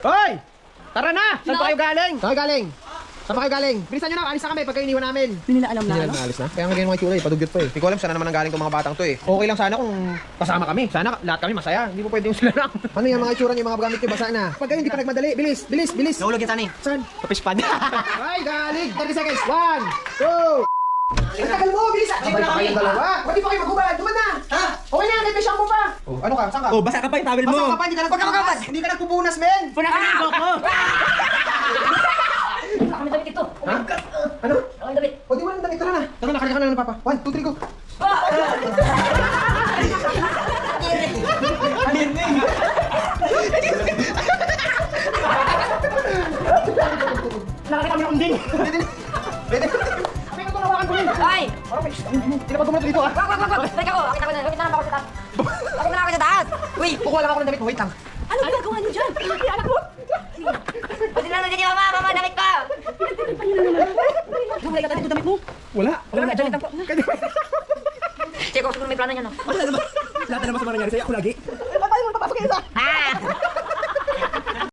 Hoy! Tara na! Saan pa kayo galing? Saan kayo galing? Saan pa kayo galing? Bilisan nyo na, alis na kami pagka iniwan namin. Hindi nila alam na Hindi ano? na maalis na. Kaya nga ganyan mga itsura eh, padugyot pa eh. Hindi ko alam saan na naman ang galing itong mga batang to eh. Okay lang sana kung kasama kami. Sana lahat kami masaya. Hindi po pwede yung sila lang. Ano yung mga itsura niyo, mga gamit niyo, basa na. Pag kayo hindi pa nagmadali, bilis, bilis, bilis. Nahulog yan sana eh. Saan? Kapispad. Ay, galing! 30 seconds. 1, 2. Ang tagal mo, bilis! Sabay pa kayong dalawa. Ba't di pa kayo maghubad? Duman na! Ha? Okay na, may pesyang mo pa. Oh, ano ka? Saan ka? Oh, basa ka pa yung towel mo. Basta ka pa, hindi ka nagpupunas. Hindi ka nagpupunas, men! Punasan mo yung ko. Kami damit ito. Ha? Ano? Kami damit. O di mo lang damit, tara na. Tara na, kanya ka na ng papa. 1, 2, 3, go. Nakakita kami ng unding. Ready? May katulawakan ko rin. Ay! Hindi na pa dumunod dito ah. Wag! Teka ko, akita ko na. Bakit na ako sa taas? Bakit na ako sa taas? Uy! Kukuha lang ako ng damit mo, wait lang. Ano ginagawa niyo dyan? Ay, anak mo! Pwede na nandiyan yung mama! Mama, damit ko! Yung wala ka tayo damit mo? Wala. Wala na, dyan lang po. Check ko, siguro may plano niya, no? Lahat na naman sa mga nangyari sa'yo. Ako lagi. Wala tayo magpapasok kayo isa. Ha!